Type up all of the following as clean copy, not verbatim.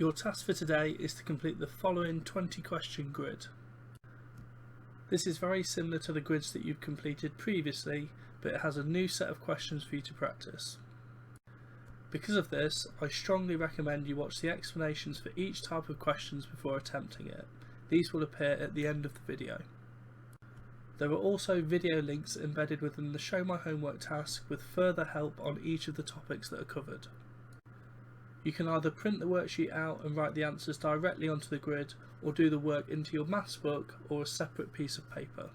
Your task for today is to complete the following 20 question grid. This is very similar to the grids that you've completed previously, but it has a new set of questions for you to practice. Because of this, I strongly recommend you watch the explanations for each type of questions before attempting it. These will appear at the end of the video. There are also video links embedded within the Show My Homework task with further help on each of the topics that are covered. You can either print the worksheet out and write the answers directly onto the grid, or do the work into your maths book or a separate piece of paper.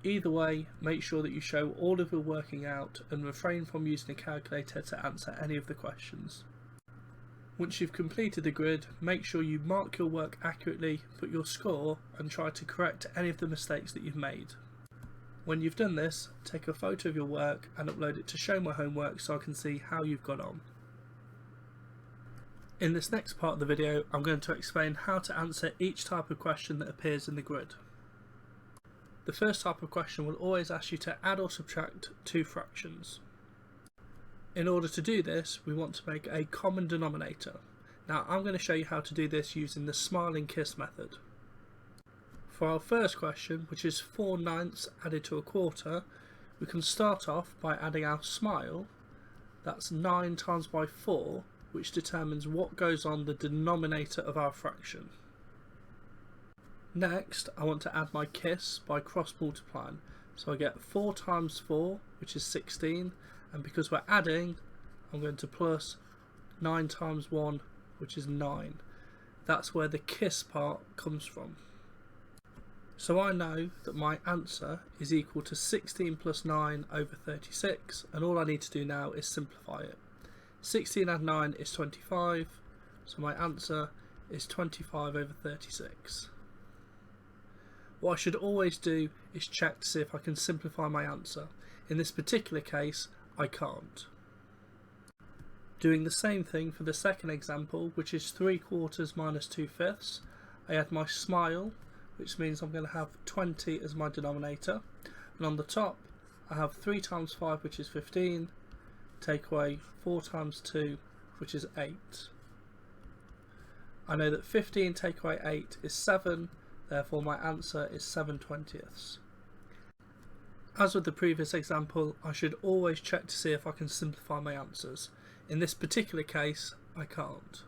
Either way, make sure that you show all of your working out and refrain from using a calculator to answer any of the questions. Once you've completed the grid, make sure you mark your work accurately, put your score, and try to correct any of the mistakes that you've made. When you've done this, take a photo of your work and upload it to Show My Homework so I can see how you've got on. In this next part of the video, I'm going to explain how to answer each type of question that appears in the grid. The first type of question will always ask you to add or subtract two fractions. In order to do this, we want to make a common denominator. Now I'm going to show you how to do this using the smiling kiss method. For our first question, which is 4/9 added to a quarter, we can start off by adding our smile. That's 9 times by 4, which determines what goes on the denominator of our fraction. Next, I want to add my kiss by cross multiplying. So I get 4 times 4, which is 16, and because we're adding, I'm going to plus 9 times 1, which is 9. That's where the kiss part comes from. So I know that my answer is equal to 16 plus 9 over 36, and all I need to do now is simplify it. 16 add 9 is 25, so my answer is 25 over 36. What I should always do is check to see if I can simplify my answer. In this particular case, I can't. Doing the same thing for the second example, which is 3/4 minus 2/5, I add my smile, which means I'm going to have 20 as my denominator, and on the top I have 3 times 5, which is 15, take away 4 times 2, which is 8. I know that 15 take away 8 is 7, therefore my answer is 7/20. As with the previous example, I should always check to see if I can simplify my answers. In this particular case, I can't.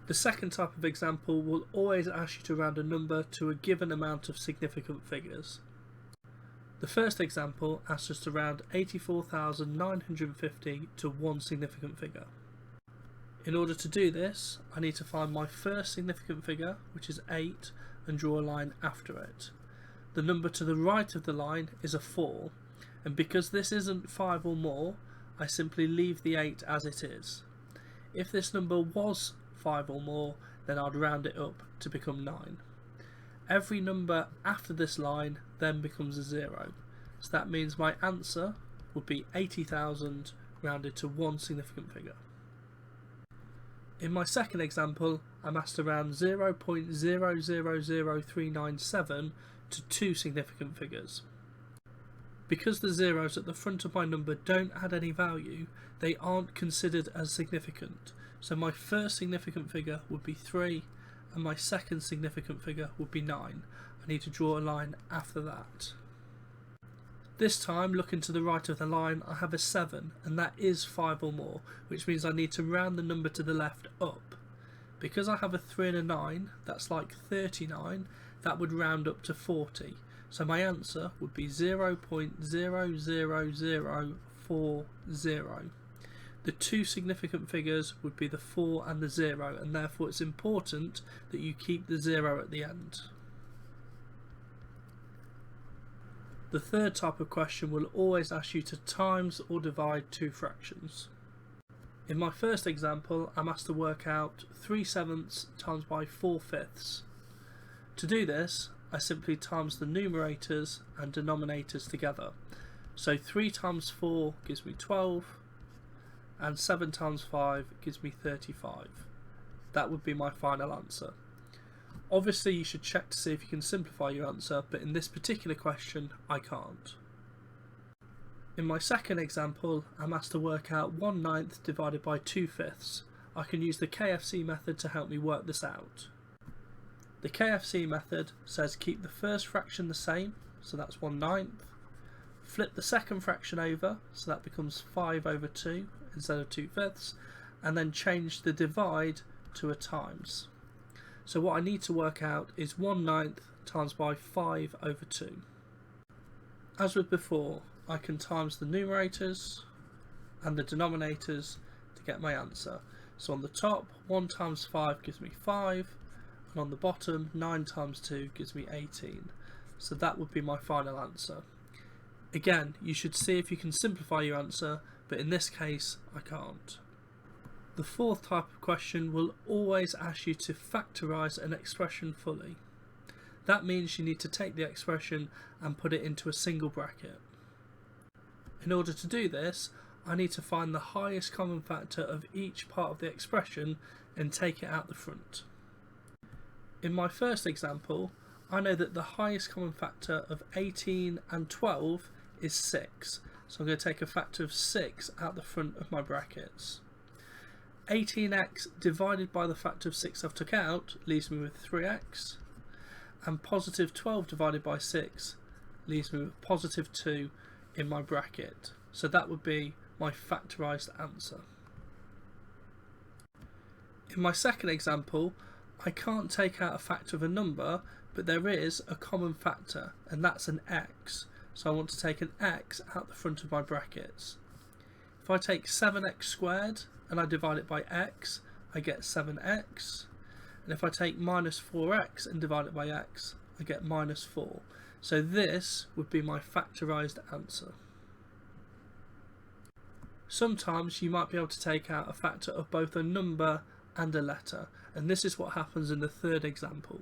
The second type of example will always ask you to round a number to a given amount of significant figures. The first example asks us to round 84,950 to one significant figure. In order to do this, I need to find my first significant figure, which is 8, and draw a line after it. The number to the right of the line is a 4, and because this isn't 5 or more, I simply leave the 8 as it is. If this number was 5 or more, then I'd round it up to become 9. Every number after this line then becomes a 0, so that means my answer would be 80,000 rounded to one significant figure. In my second example, I'm asked to round 0.000397 to two significant figures. Because the zeros at the front of my number don't add any value, they aren't considered as significant, so my first significant figure would be 3, and my second significant figure would be 9. I need to draw a line after that. This time, looking to the right of the line, I have a 7, and that is 5 or more, which means I need to round the number to the left up. Because I have a 3 and a 9, that's like 39, that would round up to 40. So my answer would be 0.00040. The two significant figures would be the 4 and the 0, and therefore it's important that you keep the 0 at the end. The third type of question will always ask you to times or divide two fractions. In my first example, I'm asked to work out 3/7 times by 4/5. To do this, I simply times the numerators and denominators together. So 3 times 4 gives me 12, and 7 times 5 gives me 35. That would be my final answer. Obviously you should check to see if you can simplify your answer, but in this particular question I can't. In my second example, I'm asked to work out 1/9 divided by 2/5. I can use the KFC method to help me work this out. The KFC method says keep the first fraction the same, so that's 1/9. Flip the second fraction over, so that becomes 5/2 instead of 2/5, and then change the divide to a times. So what I need to work out is 1/9 times by 5/2. As with before, I can times the numerators and the denominators to get my answer. So on the top, 1 times 5 gives me 5, and on the bottom, 9 times 2 gives me 18. So that would be my final answer. Again, you should see if you can simplify your answer, but in this case, I can't. The fourth type of question will always ask you to factorise an expression fully. That means you need to take the expression and put it into a single bracket. In order to do this, I need to find the highest common factor of each part of the expression and take it out the front. In my first example, I know that the highest common factor of 18 and 12 is 6, so I'm going to take a factor of 6 out the front of my brackets. 18x divided by the factor of 6 I've took out leaves me with 3x, and positive 12 divided by 6 leaves me with positive 2 in my bracket. So that would be my factorised answer. In my second example, I can't take out a factor of a number, but there is a common factor, and that's an x. So I want to take an x out the front of my brackets. If I take 7x squared and I divide it by x, I get 7x. And if I take minus 4x and divide it by x, I get minus 4. So this would be my factorised answer. Sometimes you might be able to take out a factor of both a number and a letter, and this is what happens in the third example.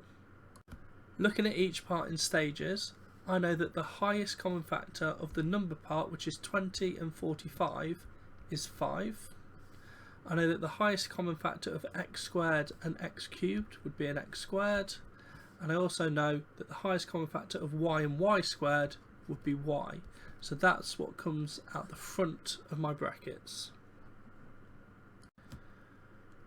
Looking at each part in stages, I know that the highest common factor of the number part, which is 20 and 45, is 5. I know that the highest common factor of x squared and x cubed would be an x squared, and I also know that the highest common factor of y and y squared would be y. So that's what comes out the front of my brackets.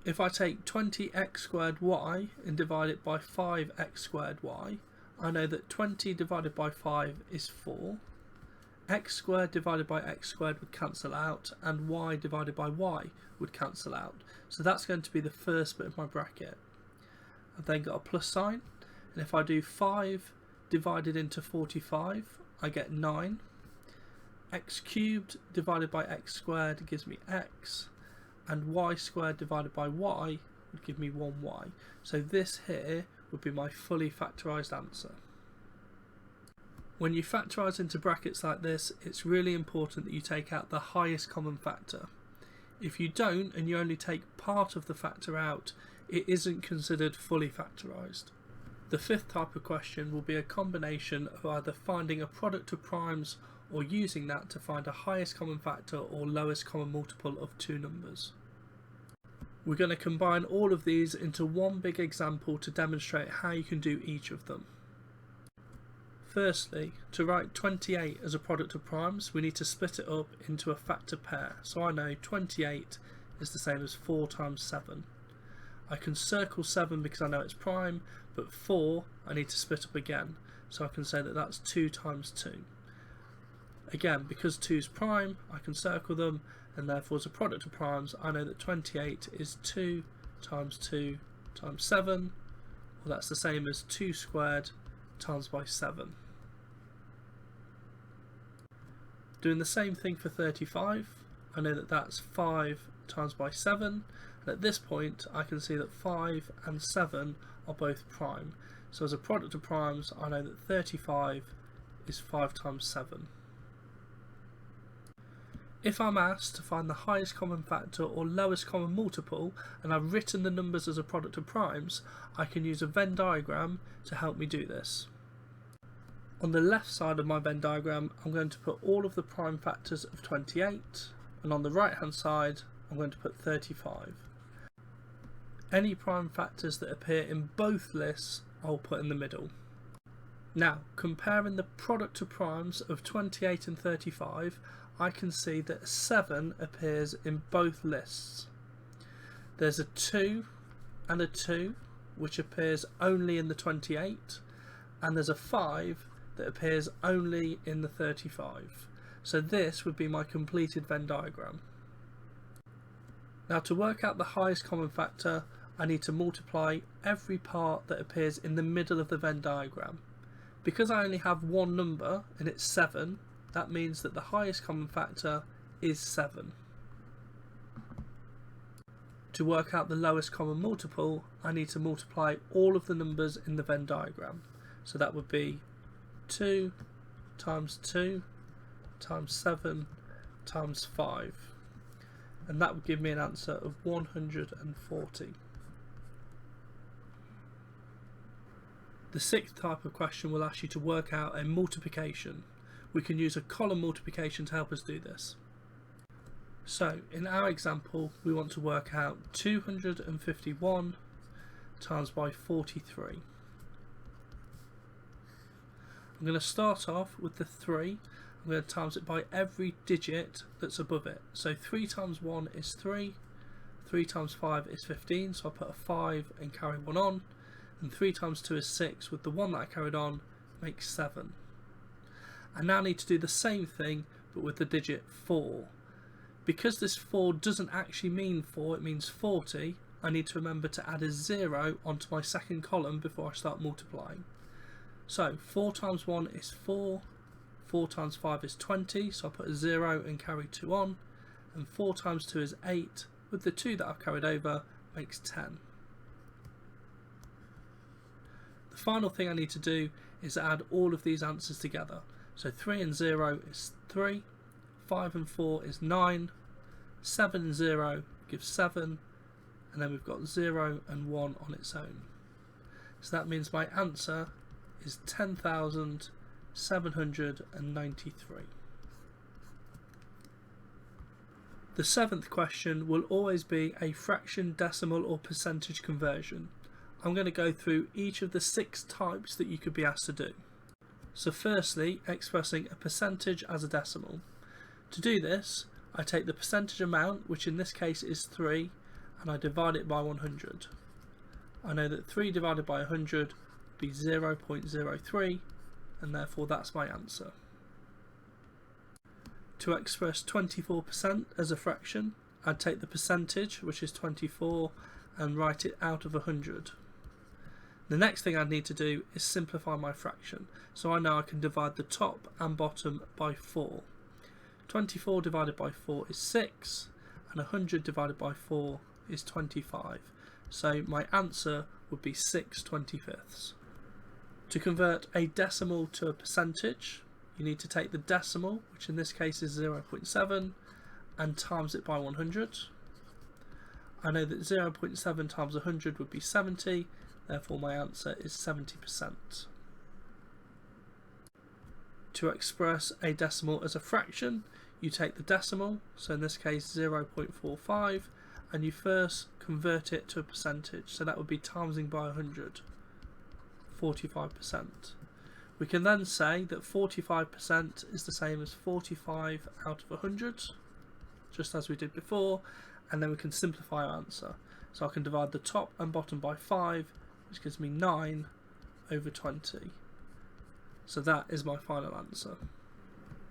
If I take 20x squared y and divide it by 5x squared y, I know that 20 divided by 5 is 4. X squared divided by x squared would cancel out, and y divided by y would cancel out. So that's going to be the first bit of my bracket. I've then got a plus sign, and if I do 5 divided into 45, I get 9. X cubed divided by x squared gives me x, and y squared divided by y would give me 1y. So this here would be my fully factorised answer. When you factorise into brackets like this, it's really important that you take out the highest common factor. If you don't, and you only take part of the factor out, it isn't considered fully factorised. The fifth type of question will be a combination of either finding a product of primes or using that to find a highest common factor or lowest common multiple of two numbers. We're going to combine all of these into one big example to demonstrate how you can do each of them. Firstly, to write 28 as a product of primes, we need to split it up into a factor pair. So I know 28 is the same as 4 times 7. I can circle 7 because I know it's prime, but 4 I need to split up again. So I can say that that's 2 times 2. Again, because 2 is prime, I can circle them, and therefore as a product of primes, I know that 28 is 2 times 2 times 7, well that's the same as 2 squared times by 7. Doing the same thing for 35, I know that that's 5 times by 7, and at this point I can see that 5 and 7 are both prime. So as a product of primes, I know that 35 is 5 times 7. If I'm asked to find the highest common factor or lowest common multiple, and I've written the numbers as a product of primes, I can use a Venn diagram to help me do this. On the left side of my Venn diagram, I'm going to put all of the prime factors of 28, and on the right hand side, I'm going to put 35. Any prime factors that appear in both lists, I'll put in the middle. Now, comparing the product of primes of 28 and 35, I can see that 7 appears in both lists. There's a 2 and a 2 which appears only in the 28, and there's a 5 that appears only in the 35. So this would be my completed Venn diagram. Now to work out the highest common factor, I need to multiply every part that appears in the middle of the Venn diagram. Because I only have one number and it's 7, that means that the highest common factor is 7. To work out the lowest common multiple, I need to multiply all of the numbers in the Venn diagram. So that would be 2 times 2 times 7 times 5. And that would give me an answer of 140. The sixth type of question will ask you to work out a multiplication. We can use a column multiplication to help us do this. So in our example, we want to work out 251 times by 43. I'm going to start off with the 3. I'm going to times it by every digit that's above it. So 3 times 1 is 3, 3 times 5 is 15, so I put a 5 and carry 1 on, and 3 times 2 is 6, with the 1 that I carried on makes 7. I now need to do the same thing but with the digit 4. Because this 4 doesn't actually mean 4, it means 40, I need to remember to add a 0 onto my second column before I start multiplying. So 4 times 1 is 4, 4 times 5 is 20, so I put a 0 and carry 2 on, and 4 times 2 is 8, with the 2 that I've carried over makes 10. The final thing I need to do is add all of these answers together. So 3 and 0 is 3, 5 and 4 is 9, 7 and 0 gives 7, and then we've got 0 and 1 on its own. So that means my answer is 10,793. The seventh question will always be a fraction, decimal or percentage conversion. I'm going to go through each of the 6 types that you could be asked to do. So firstly, expressing a percentage as a decimal. To do this, I take the percentage amount, which in this case is 3, and I divide it by 100. I know that 3 divided by 100 would be 0.03, and therefore that's my answer. To express 24% as a fraction, I'd take the percentage, which is 24, and write it out of 100. The next thing I need to do is simplify my fraction, so I know I can divide the top and bottom by 4. 24 divided by 4 is 6, and 100 divided by 4 is 25. So my answer would be 6/25. To convert a decimal to a percentage, you need to take the decimal, which in this case is 0.7, and times it by 100. I know that 0.7 times 100 would be 70, therefore my answer is 70%. To express a decimal as a fraction, you take the decimal, so in this case 0.45, and you first convert it to a percentage, so that would be timesing by 100, 45%. We can then say that 45% is the same as 45 out of 100, just as we did before, and then we can simplify our answer. So I can divide the top and bottom by 5, which gives me 9/20. So that is my final answer.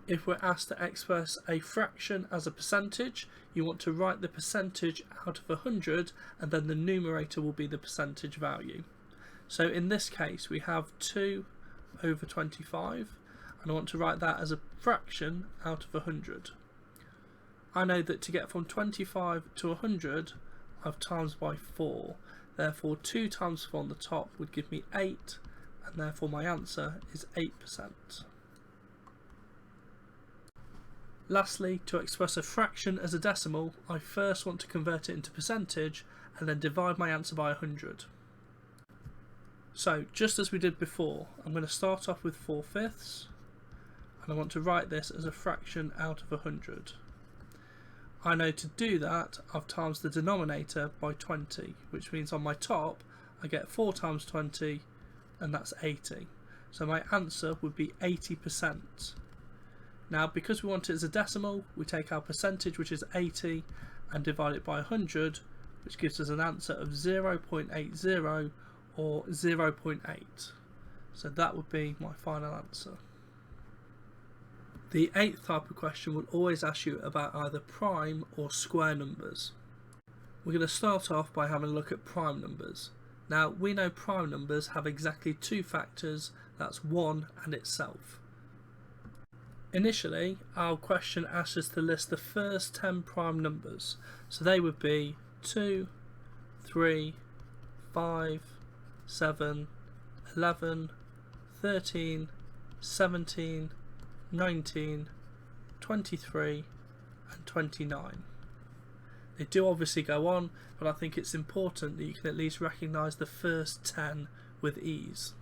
If we're asked to express a fraction as a percentage, you want to write the percentage out of 100, and then the numerator will be the percentage value. So in this case we have 2/25, and I want to write that as a fraction out of 100. I know that to get from 25 to 100, I've times by 4. Therefore 2 times 4 on the top would give me 8, and therefore my answer is 8%. Lastly, to express a fraction as a decimal, I first want to convert it into percentage and then divide my answer by 100. So just as we did before, I'm going to start off with 4/5, and I want to write this as a fraction out of 100. I know to do that I've times the denominator by 20, which means on my top I get 4 times 20, and that's 80. So my answer would be 80%. Now because we want it as a decimal, we take our percentage, which is 80, and divide it by 100, which gives us an answer of 0.80 or 0.8. So that would be my final answer. The 8th type of question will always ask you about either prime or square numbers. We're going to start off by having a look at prime numbers. Now, we know prime numbers have exactly two factors, that's 1 and itself. Initially, our question asks us to list the first 10 prime numbers, so they would be 2, 3, 5, 7, 11, 13, 17, 19, 23 and 29. They do obviously go on, but I think it's important that you can at least recognise the first 10 with ease.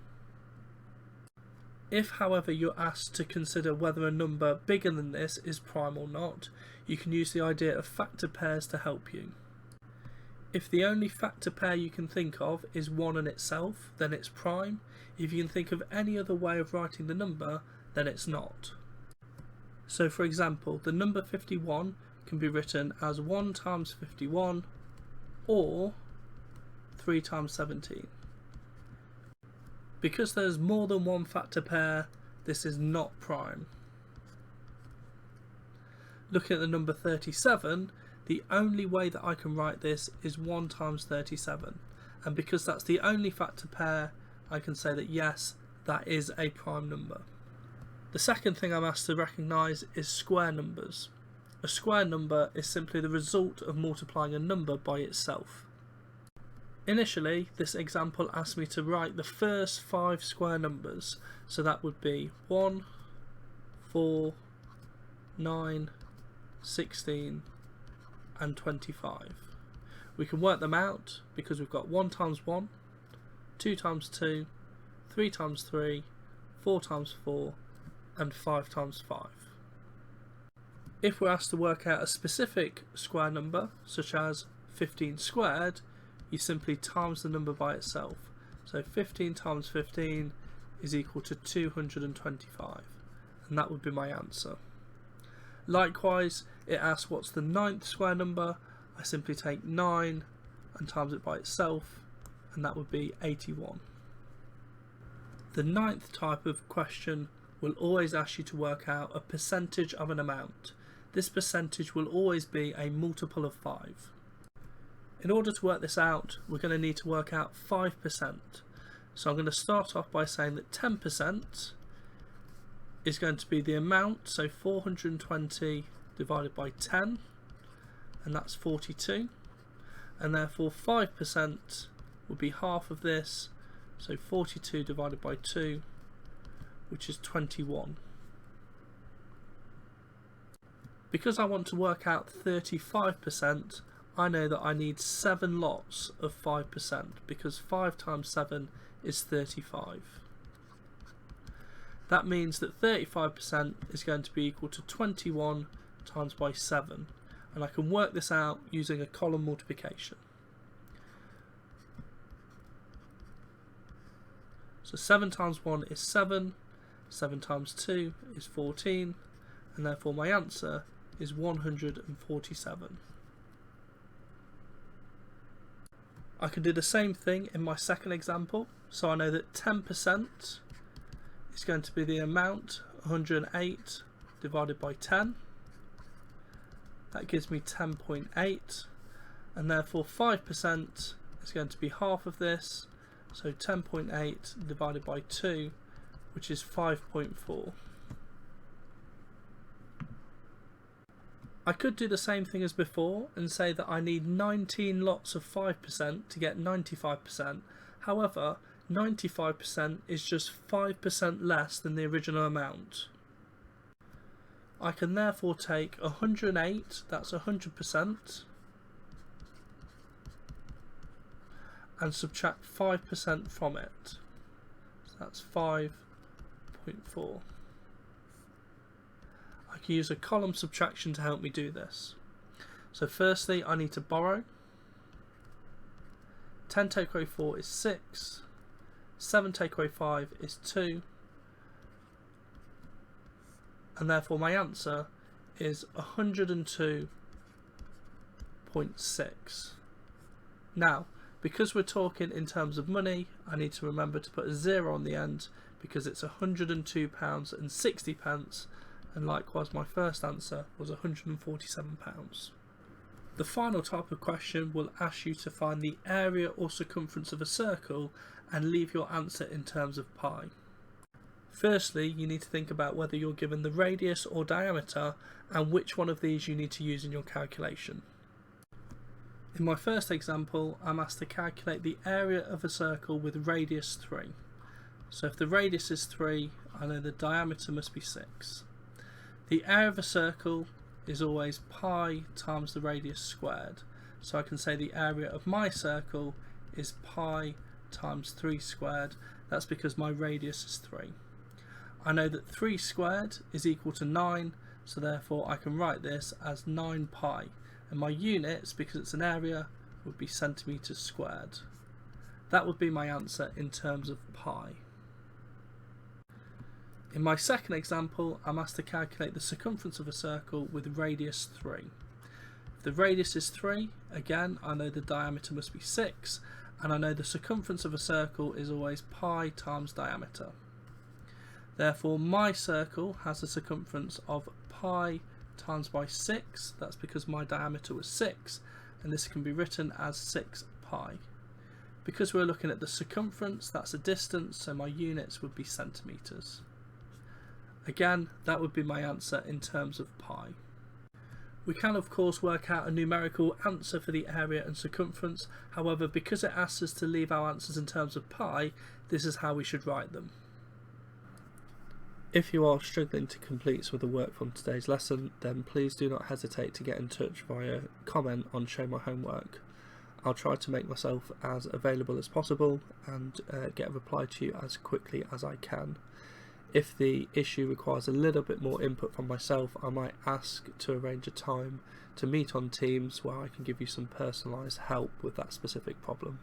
If, however, you're asked to consider whether a number bigger than this is prime or not, you can use the idea of factor pairs to help you. If the only factor pair you can think of is 1 in itself, then it's prime. If you can think of any other way of writing the number, then it's not. So for example, the number 51 can be written as 1 times 51 or 3 times 17. Because there's more than one factor pair, this is not prime. Looking at the number 37, the only way that I can write this is 1 times 37, and because that's the only factor pair, I can say that yes, that is a prime number. The second thing I'm asked to recognise is square numbers. A square number is simply the result of multiplying a number by itself. Initially, this example asked me to write the first 5 square numbers, so that would be 1, 4, 9, 16 and 25. We can work them out because we've got 1 times 1, 2 times 2, 3 times 3, 4 times 4 and 5 times 5. If we're asked to work out a specific square number, such as 15 squared, you simply times the number by itself. So 15 times 15 is equal to 225, and that would be my answer. Likewise, it asks what's the 9th square number. I simply take 9 and times it by itself, and that would be 81. The 9th type of question will always ask you to work out a percentage of an amount. This percentage will always be a multiple of 5. In order to work this out, we're going to need to work out 5%. So I'm going to start off by saying that 10% is going to be the amount, so 420 divided by 10, and that's 42. And therefore 5% would be half of this, so 42 divided by 2, which is 21. Because I want to work out 35%, I know that I need 7 lots of 5%, because 5 times 7 is 35. That means that 35% is going to be equal to 21 times by 7, and I can work this out using a column multiplication. So 7 times 1 is 7, 7 times 2 is 14, and therefore my answer is 147. I can do the same thing in my second example, so I know that 10% is going to be the amount, 108 divided by 10. That gives me 10.8, and therefore 5% is going to be half of this, so 10.8 divided by 2, which is 5.4. I could do the same thing as before and say that I need 19 lots of 5% to get 95%. However, 95% is just 5% less than the original amount. I can therefore take 108, that's 100%, and subtract 5% from it. So that's 5.4. I can use a column subtraction to help me do this. So firstly, I need to borrow. 10 take away 4 is 6. 7 take away 5 is 2. And therefore my answer is 102.6. Now, because we're talking in terms of money, I need to remember to put a 0 on the end because it's £102.60, and likewise my first answer was £147. The final type of question will ask you to find the area or circumference of a circle and leave your answer in terms of pi. Firstly, you need to think about whether you're given the radius or diameter and which one of these you need to use in your calculation. In my first example, I'm asked to calculate the area of a circle with radius 3. So if the radius is 3, I know the diameter must be 6. The area of a circle is always pi times the radius squared. So I can say the area of my circle is pi times 3 squared. That's because my radius is 3. I know that 3 squared is equal to 9, so therefore I can write this as 9 pi. And my units, because it's an area, would be centimetres squared. That would be my answer in terms of pi. In my second example, I'm asked to calculate the circumference of a circle with radius 3. If the radius is 3, again, I know the diameter must be 6, and I know the circumference of a circle is always pi times diameter. Therefore, my circle has a circumference of pi times by 6, that's because my diameter was 6, and this can be written as 6 pi. Because we're looking at the circumference, that's a distance, so my units would be centimetres. Again, that would be my answer in terms of pi. We can of course work out a numerical answer for the area and circumference, however because it asks us to leave our answers in terms of pi, this is how we should write them. If you are struggling to complete some of the work from today's lesson, then please do not hesitate to get in touch via comment on Show My Homework. I'll try to make myself as available as possible and get a reply to you as quickly as I can. If the issue requires a little bit more input from myself, I might ask to arrange a time to meet on Teams where I can give you some personalised help with that specific problem.